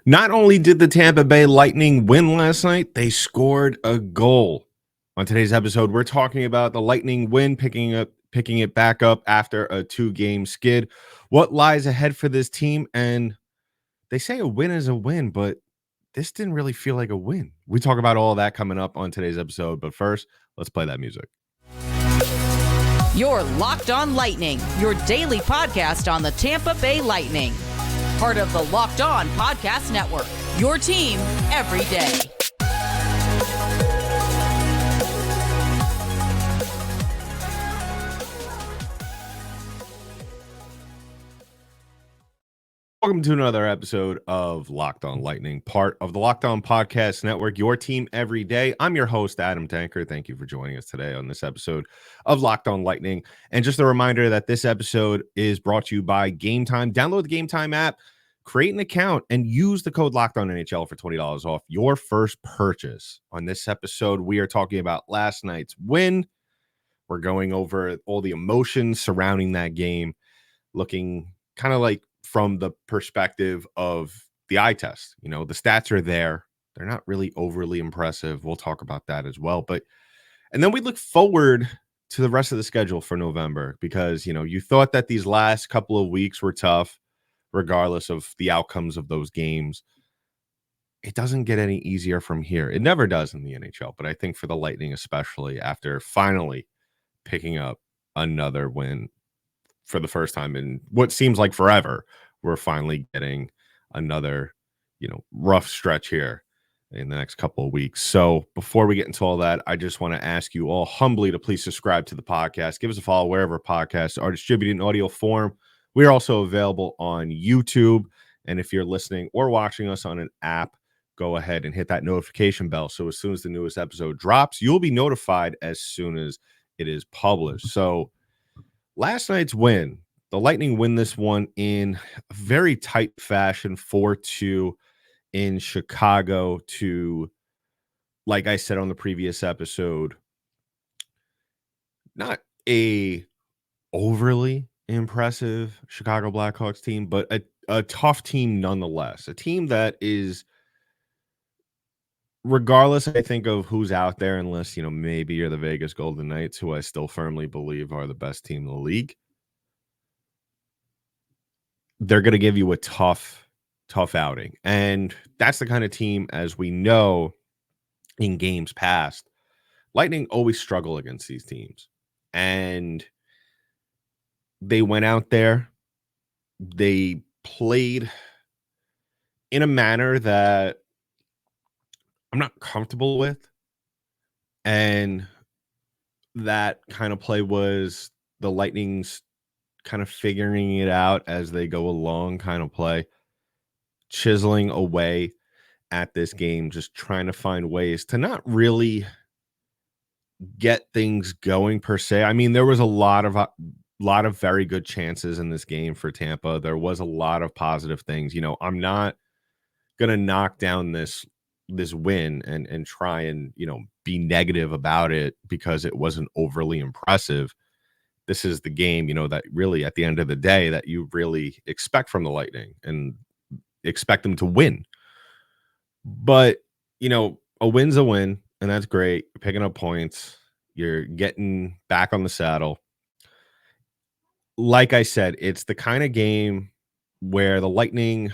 Not only did the Tampa Bay Lightning win last night, they scored a goal. On today's episode, we're talking about the Lightning win, picking it back up after a 2-game skid. What lies ahead for this team? And they say a win is a win, but this didn't really feel like a win. We talk about all that coming up on today's episode, but first, let's play that music. You're Locked On Lightning, your daily podcast on the Tampa Bay Lightning. Part of the Locked On Podcast Network, your team every day. Welcome to another episode of Locked On Lightning, part of the Locked On Podcast Network, your team every day. I'm your host, Adam Tanker. Thank you for joining us today on this episode of Locked On Lightning. And just a reminder that this episode is brought to you by Game Time. Download the Game Time app, create an account, and use the code Locked On NHL for $20 off your first purchase. On this episode, we are talking about last night's win. We're going over all the emotions surrounding that game, looking kind of like from the perspective of the eye test. You know, the stats are there. They're not really overly impressive. We'll talk about that as well. And then we look forward to the rest of the schedule for November because, you know, you thought that these last couple of weeks were tough, regardless of the outcomes of those games. It doesn't get any easier from here. It never does in the NHL, but I think for the Lightning, especially after finally picking up another win for the first time in what seems like forever, we're finally getting another, rough stretch here in the next couple of weeks. So before we get into all that, I just want to ask you all humbly to please subscribe to the podcast. Give us a follow wherever podcasts are distributed in audio form. We are also available on YouTube. And if you're listening or watching us on an app, go ahead and hit that notification bell. So as soon as the newest episode drops, you'll be notified as soon as it is published. So last night's win, the Lightning win this one in a very tight fashion, 4-2 in Chicago to, like I said on the previous episode, not a overly impressive Chicago Blackhawks team, but a tough team nonetheless. A team that is, regardless, I think, of who's out there, unless, maybe you're the Vegas Golden Knights, who I still firmly believe are the best team in the league. They're going to give you a tough outing. And that's the kind of team, as we know in games past, Lightning always struggle against these teams. And they went out there, they played in a manner that I'm not comfortable with. And that kind of play was the Lightning's kind of figuring it out as they go along kind of play, chiseling away at this game, just trying to find ways to not really get things going per se. I mean, there was a lot of very good chances in this game for Tampa. There was a lot of positive things. I'm not going to knock down this win and try and, be negative about it because it wasn't overly impressive. This is the game, that really at the end of the day that you really expect from the Lightning and expect them to win. But, a win's a win, and that's great. You're picking up points. You're getting back on the saddle. Like I said, it's the kind of game where the Lightning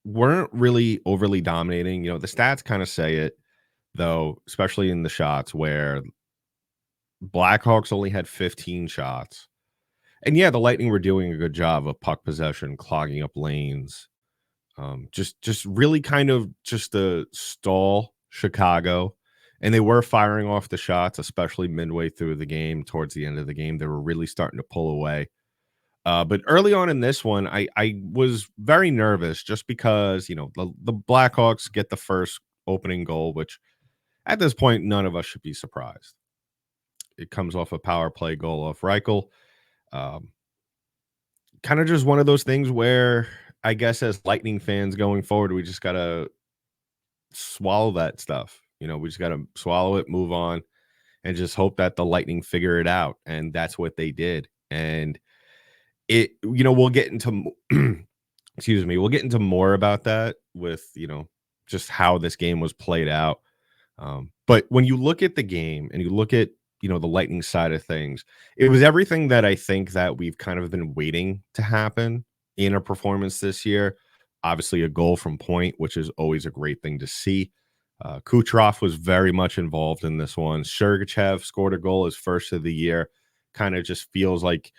weren't really overly dominating. The stats kind of say it, though, especially in the shots where Blackhawks only had 15 shots. And yeah, the Lightning were doing a good job of puck possession, clogging up lanes. Just really kind of just to stall Chicago. And they were firing off the shots, especially midway through the game. Towards the end of the game, they were really starting to pull away. But early on in this one, I was very nervous just because, the Blackhawks get the first opening goal, which at this point, none of us should be surprised. It comes off a power play goal off Reichel. Kind of just one of those things where I guess as Lightning fans going forward, we just got to swallow that stuff. We just got to swallow it, move on, and just hope that the Lightning figure it out. And that's what they did. And we'll get into excuse me, we'll get into more about that with, just how this game was played out. But when you look at the game and you look at, the Lightning side of things, it was everything that I think that we've kind of been waiting to happen in a performance this year. Obviously, a goal from point, which is always a great thing to see. Kucherov was very much involved in this one. Sergachev scored a goal, his first of the year. Kind of just feels like,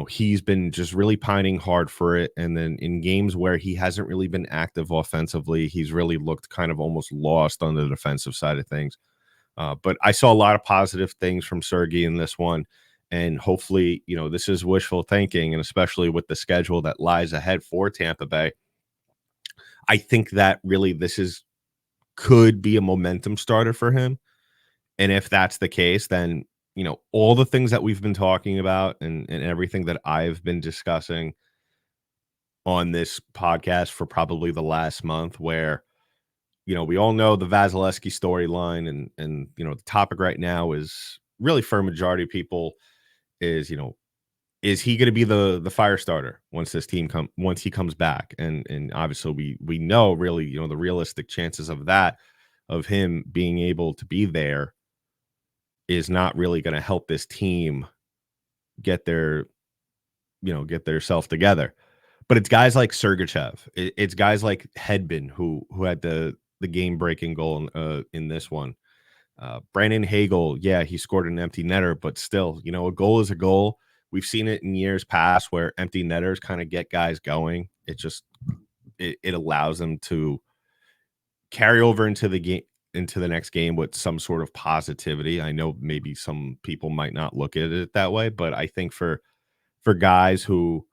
he's been just really pining hard for it. And then in games where he hasn't really been active offensively, he's really looked kind of almost lost on the defensive side of things. But I saw a lot of positive things from Sergey in this one. And hopefully, this is wishful thinking, and especially with the schedule that lies ahead for Tampa Bay, I think that really could be a momentum starter for him. And if that's the case, then, all the things that we've been talking about and everything that I've been discussing on this podcast for probably the last month, where, we all know the Vasilevsky storyline, and, the topic right now is really, for a majority of people, is, is he going to be the fire starter once once he comes back? And obviously we know really, the realistic chances of that, of him being able to be there, is not really going to help this team get their self together. But it's guys like Sergachev, it's guys like Hedman who had the game breaking goal in this one. Brandon Hagel, yeah, he scored an empty netter, but still, a goal is a goal. We've seen it in years past where empty netters kind of get guys going. It allows them to carry over into the game, into the next game, with some sort of positivity. I know maybe some people might not look at it that way, but I think for guys who,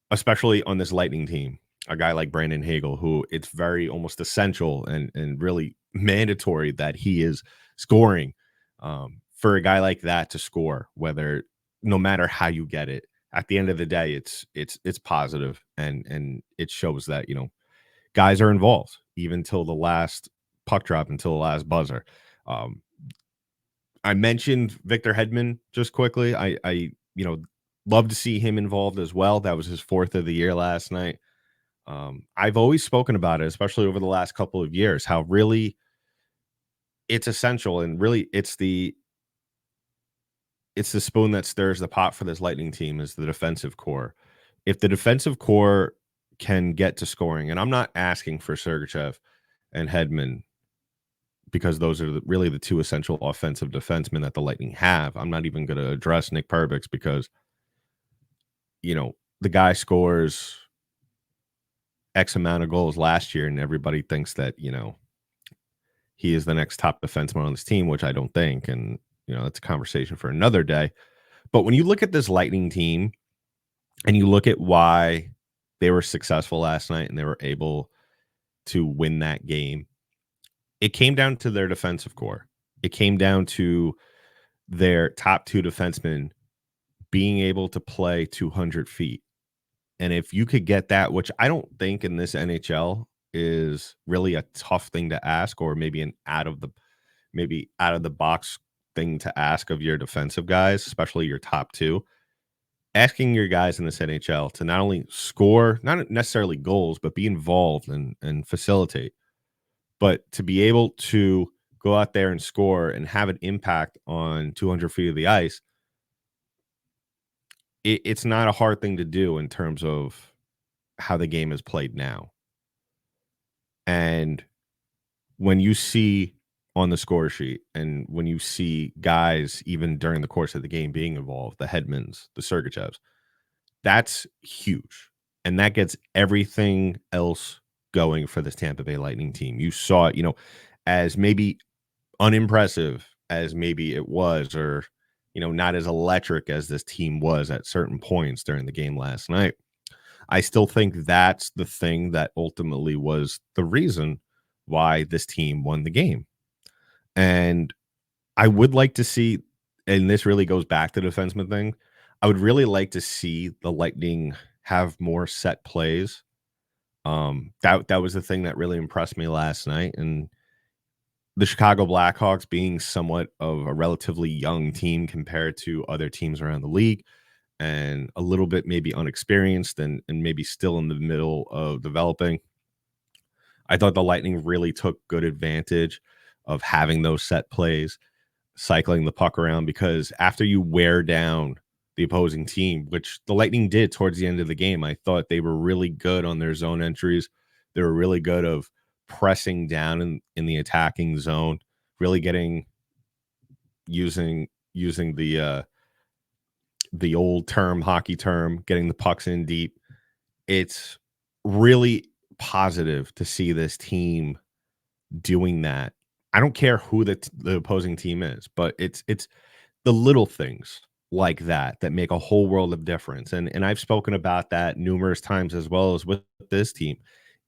especially on this Lightning team, a guy like Brandon Hagel, who it's very almost essential and really mandatory that he is scoring, for a guy like that to score, whether, no matter how you get it, at the end of the day, it's positive, and it shows that, guys are involved even till the last puck drop, until the last buzzer. I mentioned Victor Hedman just quickly. I love to see him involved as well. That was his fourth of the year last night. I've always spoken about it, especially over the last couple of years, how really it's essential, and really it's the spoon that stirs the pot for this Lightning team, is the defensive core. If the defensive core can get to scoring, and I'm not asking for Sergachev and Hedman, because those are really the two essential offensive defensemen that the Lightning have. I'm not even going to address Nick Perbix, because, the guy scores X amount of goals last year, and everybody thinks that, he is the next top defenseman on this team, which I don't think. And, that's a conversation for another day. But when you look at this Lightning team and you look at why they were successful last night and they were able to win that game, it came down to their defensive core. It came down to their top two defensemen being able to play 200 feet. And if you could get that, which I don't think in this NHL is really a tough thing to ask, or maybe an out of the box thing to ask of your defensive guys, especially your top two, asking your guys in this NHL to not only score, not necessarily goals, but be involved and facilitate, but to be able to go out there and score and have an impact on 200 feet of the ice. It's not a hard thing to do in terms of how the game is played now. And when you see on the score sheet, and when you see guys even during the course of the game being involved, the Hedmans, the Sergachevs, that's huge. And that gets everything else going for this Tampa Bay Lightning team. You saw it, as maybe unimpressive as maybe it was, or, not as electric as this team was at certain points during the game last night. I still think that's the thing that ultimately was the reason why this team won the game. And I would like to see, and this really goes back to the defenseman thing, I would really like to see the Lightning have more set plays. That was the thing that really impressed me last night. And the Chicago Blackhawks, being somewhat of a relatively young team compared to other teams around the league, and a little bit maybe unexperienced and maybe still in the middle of developing. I thought the Lightning really took good advantage of having those set plays, cycling the puck around, because after you wear down the opposing team, which the Lightning did towards the end of the game, I thought they were really good on their zone entries. They were really good of pressing down in the attacking zone, really getting using the old term, hockey term, getting the pucks in deep. It's really positive to see this team doing that. I don't care who the opposing team is, but it's the little things like that make a whole world of difference. And I've spoken about that numerous times as well as with this team,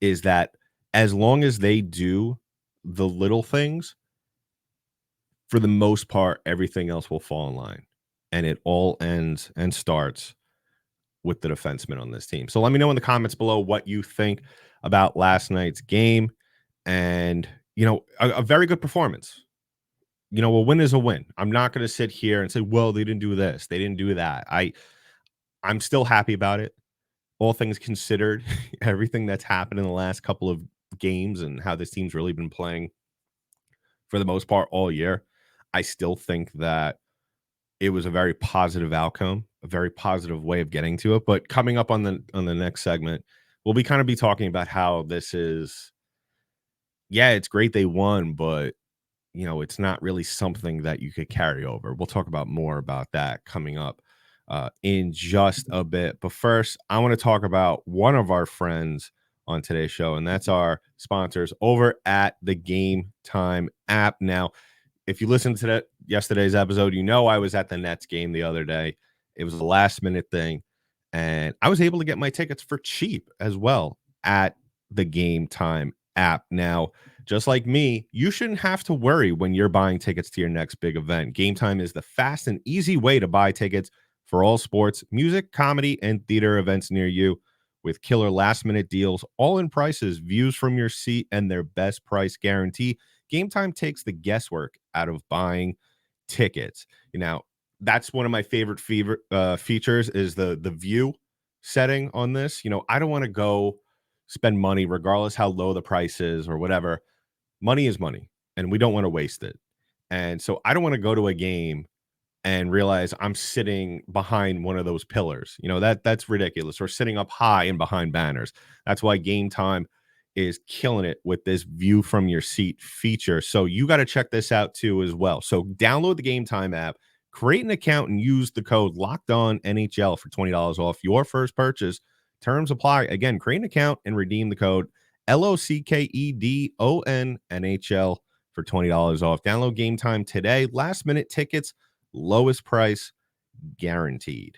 is that as long as they do the little things, for the most part, everything else will fall in line. And it all ends and starts with the defenseman on this team. So let me know in the comments below what you think about last night's game. And, a very good performance. A win is a win. I'm not going to sit here and say, well, they didn't do this, they didn't do that. I'm still happy about it. All things considered, everything that's happened in the last couple of games and how this team's really been playing for the most part all year, I still think that it was a very positive outcome, a very positive way of getting to it. But coming up on the next segment, we'll be kind of be talking about how this is, yeah, it's great they won, but it's not really something that you could carry over. We'll talk about more about that coming up in just a bit. But first, I want to talk about one of our friends on today's show, and that's our sponsors over at the Game Time app. Now, if you listened to yesterday's episode, I was at the Nets game the other day. It was a last minute thing, and I was able to get my tickets for cheap as well at the Game Time app. Now, just like me, you shouldn't have to worry when you're buying tickets to your next big event. Game Time is the fast and easy way to buy tickets for all sports, music, comedy, and theater events near you, with killer last-minute deals, all-in prices, views from your seat, and their best price guarantee. Game Time takes the guesswork out of buying tickets. That's one of my favorite features is the view setting on this. I don't want to go spend money regardless how low the price is or whatever. Money is money, and we don't want to waste it. And so I don't want to go to a game and realize I'm sitting behind one of those pillars. That's ridiculous. Or sitting up high and behind banners. That's why Game Time is killing it with this view from your seat feature. So you got to check this out too as well. So download the Game Time app, create an account, and use the code Locked On NHL for $20 off your first purchase. Terms apply. Again, create an account and redeem the code LOCKEDON NHL for $20 off. Download Game Time today. Last minute tickets, lowest price guaranteed.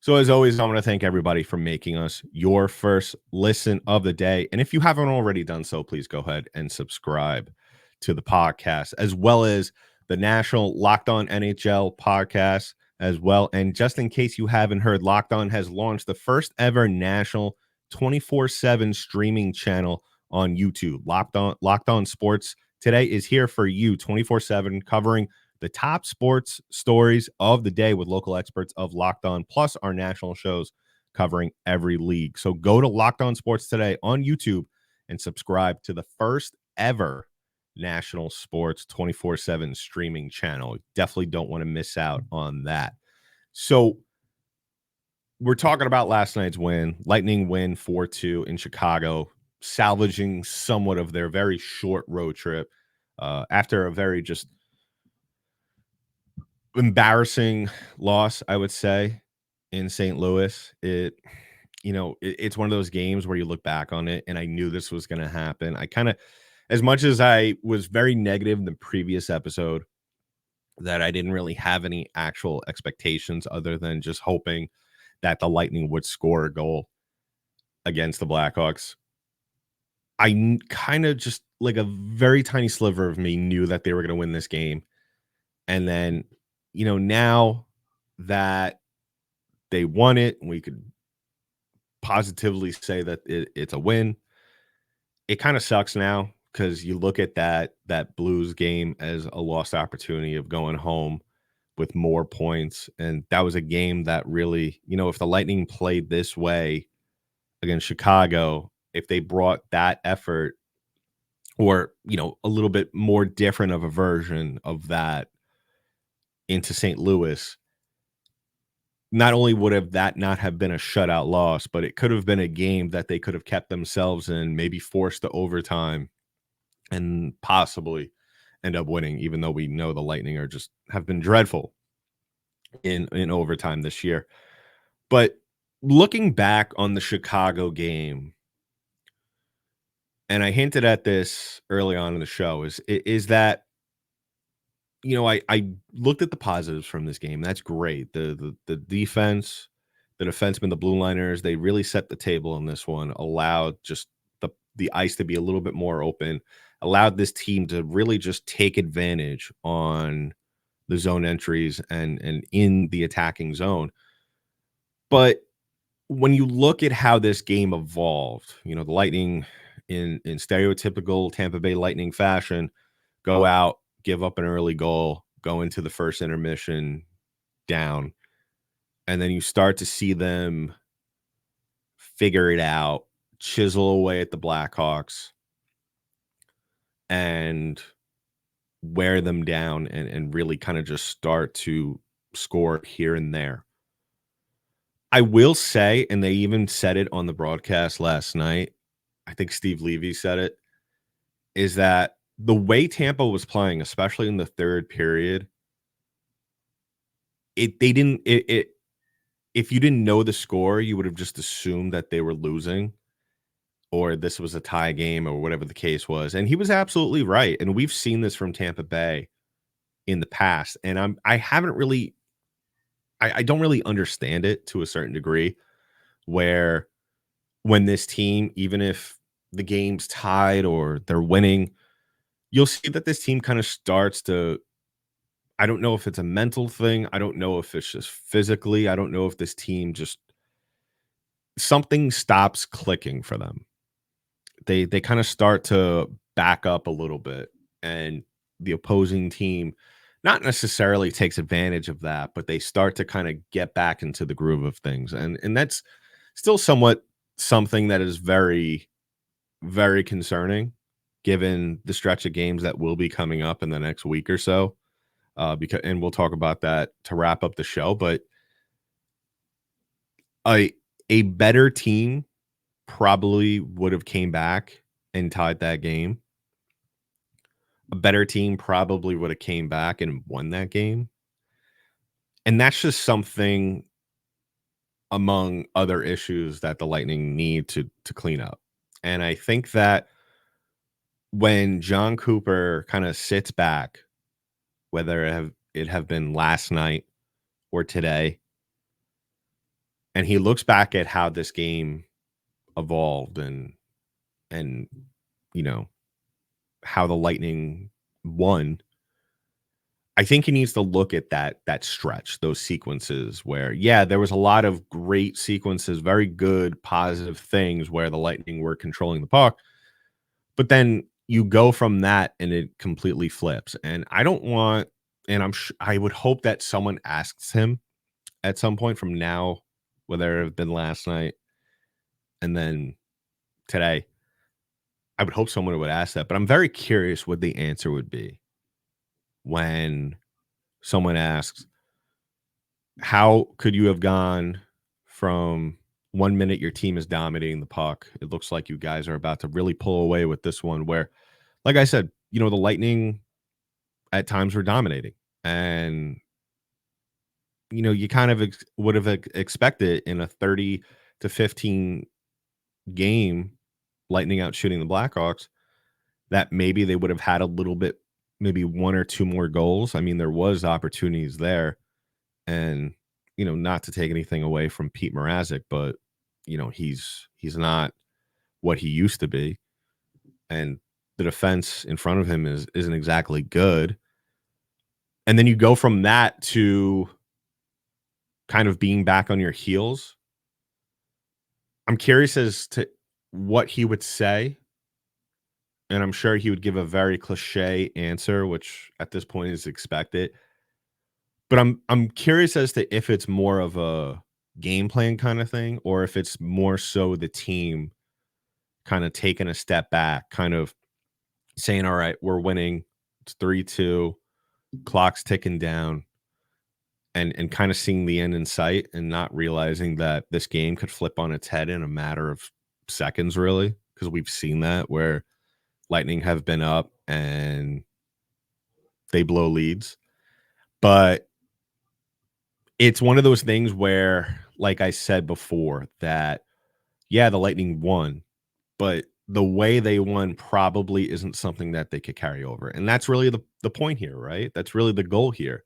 So as always, I want to thank everybody for making us your first listen of the day. And if you haven't already done so, please go ahead and subscribe to the podcast, as well as the national Locked On NHL podcast as well. And just in case you haven't heard, Locked On has launched the first ever national 24/7 streaming channel on YouTube. Locked On Sports Today is here for you 24/7, covering the top sports stories of the day with local experts of Locked On, plus our national shows covering every league. So go to Locked On Sports Today on YouTube and subscribe to the first ever national sports 24/7 streaming channel. Definitely don't want to miss out on that. So we're talking about last night's win. Lightning win 4-2 in Chicago, salvaging somewhat of their very short road trip after a very just embarrassing loss, I would say, in St. Louis. It's one of those games where you look back on it, and I knew this was going to happen. I kind of, as much as I was very negative in the previous episode, that I didn't really have any actual expectations other than just hoping that the Lightning would score a goal against the Blackhawks. I kind of just, like, a very tiny sliver of me knew that they were going to win this game. And then, now that they won it, we could positively say that it's a win. It kind of sucks now because you look at that Blues game as a lost opportunity of going home with more points. And that was a game that really, if the Lightning played this way against Chicago, if they brought that effort or, a little bit more different of a version of that into St. Louis, not only would have that not have been a shutout loss, but it could have been a game that they could have kept themselves in, maybe forced to overtime and possibly end up winning, even though we know the Lightning have been dreadful in overtime this year. But looking back on the Chicago game, and I hinted at this early on in the show, is that I looked at the positives from this game. That's great. The defense, the defensemen, the blue liners, they really set the table in this one, allowed just the ice to be a little bit more open, allowed this team to really just take advantage on the zone entries and in the attacking zone. But when you look at how this game evolved, the Lightning in stereotypical Tampa Bay Lightning fashion go out, give up an early goal, go into the first intermission down, and then you start to see them figure it out, chisel away at the Blackhawks, and wear them down and really kind of just start to score here and there. I will say, and they even said it on the broadcast last night, I think Steve Levy said it, is that the way Tampa was playing, especially in the third period, if you didn't know the score, you would have just assumed that they were losing or this was a tie game or whatever the case was. And he was absolutely right. And we've seen this from Tampa Bay in the past. And I don't really understand it to a certain degree, where when this team, even if the game's tied or they're winning, you'll see that this team kind of starts to, I don't know if it's a mental thing. I don't know if it's just physically. I don't know if this team just, something stops clicking for them. They kind of start to back up a little bit, and the opposing team not necessarily takes advantage of that, but they start to kind of get back into the groove of things. And that's still somewhat something that is very, very concerning given the stretch of games that will be coming up in the next week or so. And we'll talk about that to wrap up the show. But a better team probably would have came back and tied that game. A better team probably would have came back and won that game. And that's just something among other issues that the Lightning need to clean up. And I think that when John Cooper kind of sits back, whether it have been last night or today, and he looks back at how this game evolved and how the Lightning won, I think he needs to look at that stretch, those sequences where, yeah, there was a lot of great sequences, very good, positive things where the Lightning were controlling the puck, but then you go from that and it completely flips. And I don't want, and I would hope that someone asks him at some point from now, whether it have been last night and then today. I would hope someone would ask that, but I'm very curious what the answer would be when someone asks, how could you have gone from 1 minute your team is dominating the puck? It looks like you guys are about to really pull away with this one where, like I said, the Lightning at times were dominating. And, you kind of would have expected in a 30-15 game, Lightning out shooting the Blackhawks, that maybe they would have had a little bit, maybe one or two more goals. I mean, there was opportunities there. And, not to take anything away from Pete Mrazek, but, he's not what he used to be. And the defense in front of him isn't exactly good. And then you go from that to kind of being back on your heels. I'm curious as to what he would say. And I'm sure he would give a very cliche answer, which at this point is expected. But I'm curious as to if it's more of a game plan kind of thing, or if it's more so the team kind of taking a step back, kind of saying, all right, we're winning. It's 3-2, clock's ticking down, and kind of seeing the end in sight and not realizing that this game could flip on its head in a matter of seconds, really, because we've seen that where Lightning have been up and they blow leads. But it's one of those things where, like I said before, that, yeah, the Lightning won, but the way they won probably isn't something that they could carry over. And that's really the point here, right? That's really the goal here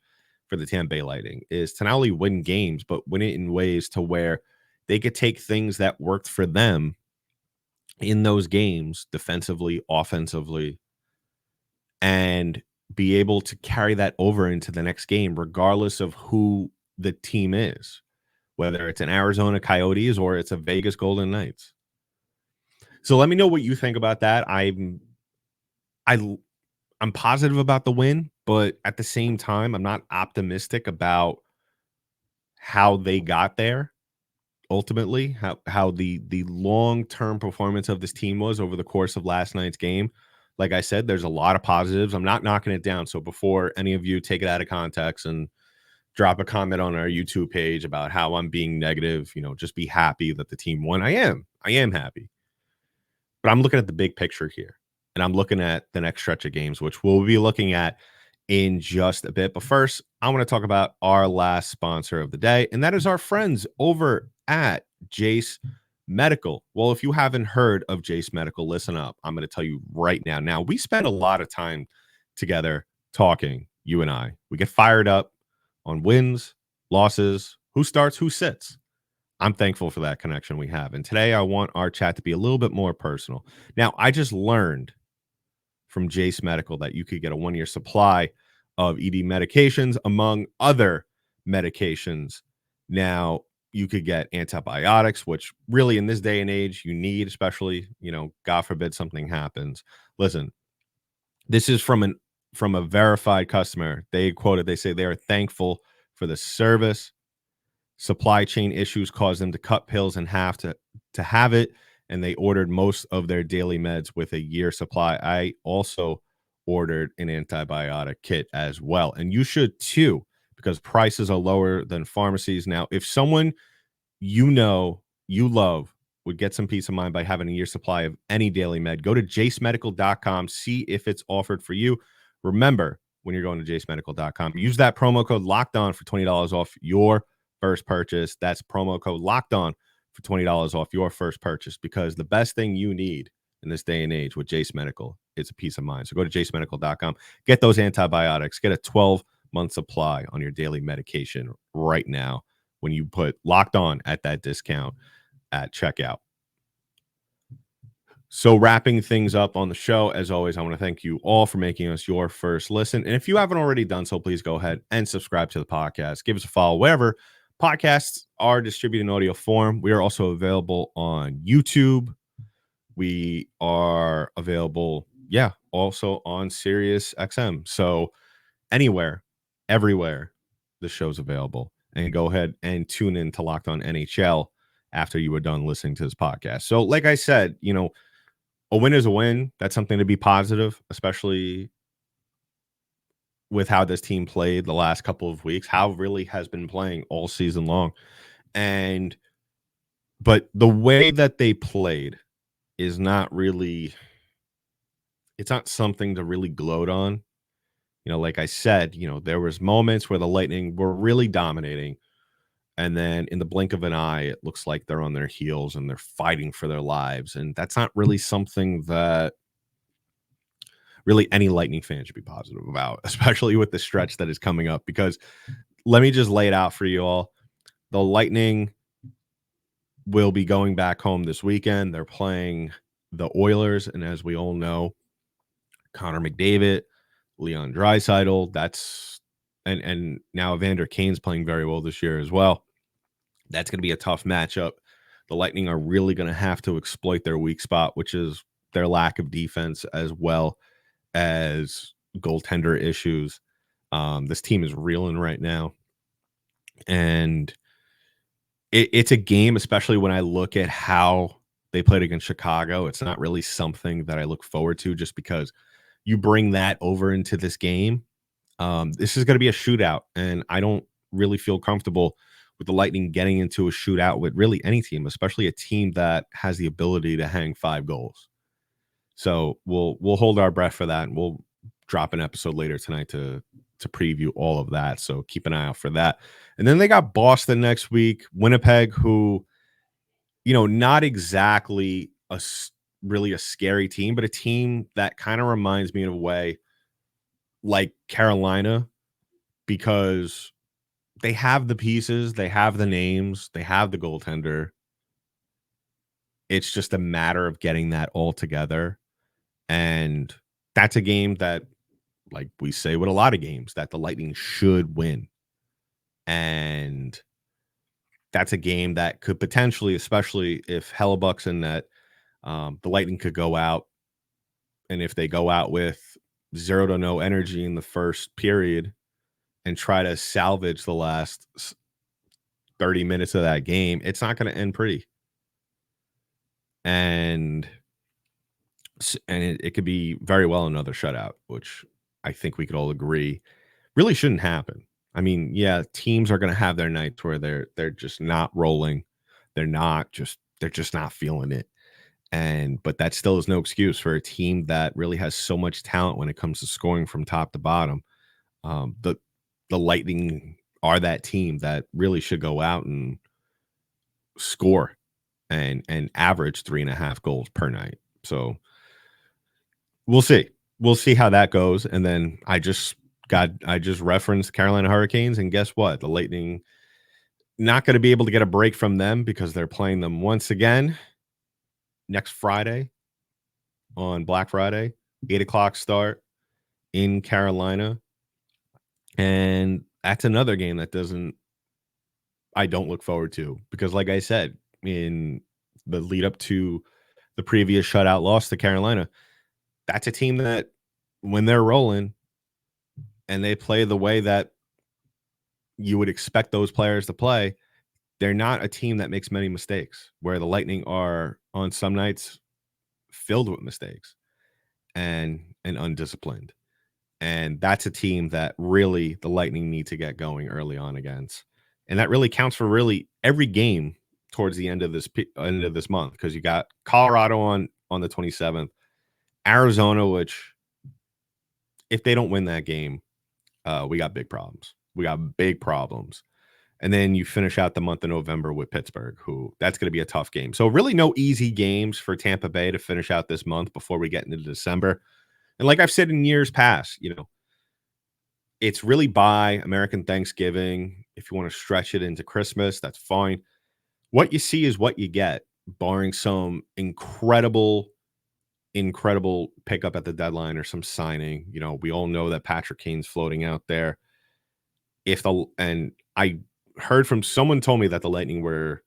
for the Tampa Bay Lightning, is to not only win games, but win it in ways to where they could take things that worked for them in those games, defensively, offensively, and be able to carry that over into the next game, regardless of who the team is, whether it's an Arizona Coyotes or it's a Vegas Golden Knights. So let me know what you think about that. I'm positive about the win, but at the same time, I'm not optimistic about how they got there. Ultimately, how the long-term performance of this team was over the course of last night's game. Like I said, there's a lot of positives. I'm not knocking it down. So before any of you take it out of context and drop a comment on our YouTube page about how I'm being negative, just be happy that the team won. I am happy. But I'm looking at the big picture here, and I'm looking at the next stretch of games, which we'll be looking at in just a bit. But first, I want to talk about our last sponsor of the day, and that is our friends over at Jace Medical. Well, if you haven't heard of Jace Medical, listen up. I'm going to tell you right now. Now, we spend a lot of time together talking, you and I. We get fired up on wins, losses, who starts, who sits. I'm thankful for that connection we have. And today I want our chat to be a little bit more personal. Now, I just learned from Jace Medical that you could get a 1-year supply of ED medications, among other medications. Now, you could get antibiotics, which really in this day and age you need, especially, God forbid something happens. Listen, this is from a verified customer. They say they are thankful for the service. Supply chain issues caused them to cut pills in half to have it, and they ordered most of their daily meds with a year supply. I also ordered an antibiotic kit as well, and you should too, because prices are lower than pharmacies. Now, if someone you love would get some peace of mind by having a year supply of any daily med, go to jacemedical.com, see if it's offered for you. Remember, when you're going to jacemedical.com, use that promo code Locked On for $20 off your first purchase. That's promo code Locked On for $20 off your first purchase, because the best thing you need in this day and age with Jace Medical is a peace of mind. So go to jacemedical.com, get those antibiotics, get a 12-month supply on your daily medication right now when you put Locked On at that discount at checkout. So wrapping things up on the show, as always, I want to thank you all for making us your first listen. And if you haven't already done so, please go ahead and subscribe to the podcast. Give us a follow wherever podcasts are distributed in audio form. We are also available on YouTube. We are available, also on Sirius XM. So anywhere, everywhere, the show's available. And go ahead and tune in to Locked On NHL after you are done listening to this podcast. So like I said, a win is a win. That's something to be positive, especially with how this team played the last couple of weeks, how really has been playing all season long. But the way that they played is not really, it's not something to really gloat on. Like I said, there was moments where the Lightning were really dominating. And then in the blink of an eye, it looks like they're on their heels and they're fighting for their lives. And that's not really something that really any Lightning fan should be positive about, especially with the stretch that is coming up. Because let me just lay it out for you all. The Lightning will be going back home this weekend. They're playing the Oilers. And as we all know, Connor McDavid, Leon Draisaitl, and now Evander Kane's playing very well this year as well. That's going to be a tough matchup. The Lightning are really going to have to exploit their weak spot, which is their lack of defense as well as goaltender issues. This team is reeling right now. And it's a game, especially when I look at how they played against Chicago. It's not really something that I look forward to just because you bring that over into this game. This is going to be a shootout, and I don't really feel comfortable with the Lightning getting into a shootout with really any team, especially a team that has the ability to hang 5 goals. So we'll hold our breath for that, and we'll drop an episode later tonight to preview all of that. So keep an eye out for that. And then they got Boston next week, Winnipeg, who, not exactly really a scary team, but a team that kind of reminds me in a way like Carolina, because they have the pieces, they have the names, they have the goaltender. It's just a matter of getting that all together. And that's a game that, like we say with a lot of games, that the Lightning should win. And that's a game that could potentially, especially if Hellebuck's in that, the Lightning could go out. And if they go out with 0 to no energy in the first period and try to salvage the last 30 minutes of that game, it's not going to end pretty. And it could be very well another shutout, which I think we could all agree really shouldn't happen. I mean, yeah, teams are going to have their nights where they're just not rolling. They're just not feeling it. But that still is no excuse for a team that really has so much talent when it comes to scoring from top to bottom. The Lightning are that team that really should go out and score and average 3.5 goals per night. So we'll see. We'll see how that goes. And then I just referenced Carolina Hurricanes, and guess what? The Lightning not going to be able to get a break from them because they're playing them once again next Friday on Black Friday, 8:00 start in Carolina. And that's another game that I don't look forward to because, like I said, in the lead up to the previous shutout loss to Carolina, that's a team that when they're rolling and they play the way that you would expect those players to play, they're not a team that makes many mistakes, where the Lightning are on some nights filled with mistakes and undisciplined. And that's a team that really the Lightning need to get going early on against. And that really counts for really every game towards the end of this month, because you got Colorado on the 27th, Arizona, which if they don't win that game, we got big problems. And then you finish out the month of November with Pittsburgh, who that's going to be a tough game. So really no easy games for Tampa Bay to finish out this month before we get into December. And like I've said in years past, it's really by American Thanksgiving. If you want to stretch it into Christmas, that's fine. What you see is what you get, barring some incredible pickup at the deadline or some signing. We all know that Patrick Kane's floating out there. And I heard from someone told me that the Lightning were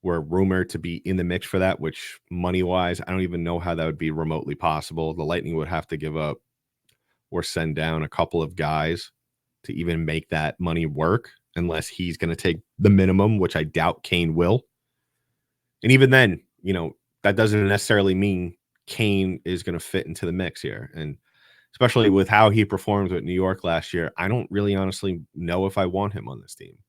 rumored to be in the mix for that, which money-wise, I don't even know how that would be remotely possible. The Lightning would have to give up or send down a couple of guys to even make that money work, unless he's going to take the minimum, which I doubt Kane will. And even then, that doesn't necessarily mean Kane is going to fit into the mix here. And especially with how he performed with New York last year, I don't really honestly know if I want him on this team.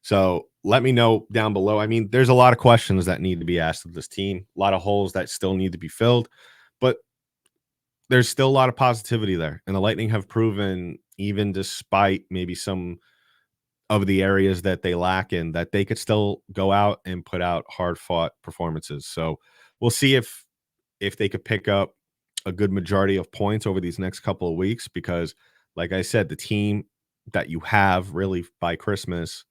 So let me know down below. I mean, there's a lot of questions that need to be asked of this team, a lot of holes that still need to be filled, but there's still a lot of positivity there. And the Lightning have proven, even despite maybe some of the areas that they lack in, that they could still go out and put out hard-fought performances. So we'll see if they could pick up a good majority of points over these next couple of weeks, because like I said, the team that you have really by Christmas,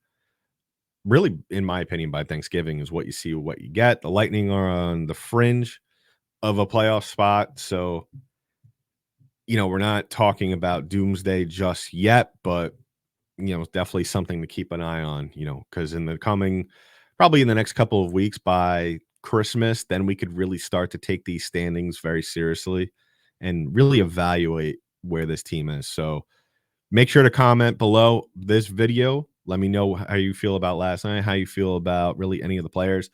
really, in my opinion, by Thanksgiving is what you see, what you get. The Lightning are on the fringe of a playoff spot. So, we're not talking about doomsday just yet, but, definitely something to keep an eye on, because probably in the next couple of weeks by Christmas, then we could really start to take these standings very seriously and really evaluate where this team is. So make sure to comment below this video Let me know how you feel about last night, how you feel about really any of the players.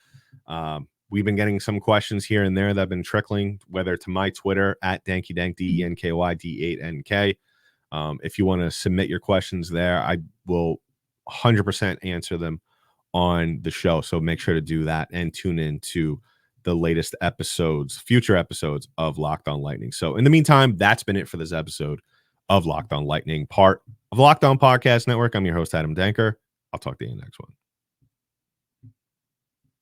We've been getting some questions here and there that have been trickling, whether to my Twitter at DenkyDank, DENKYD8NK. If you want to submit your questions there, I will 100% answer them on the show. So make sure to do that and tune in to the latest episodes, future episodes of Locked On Lightning. So in the meantime, that's been it for this episode of Locked On Lightning, part of the Locked On Podcast Network. I'm your host, Adam Danker. I'll talk to you in the next one.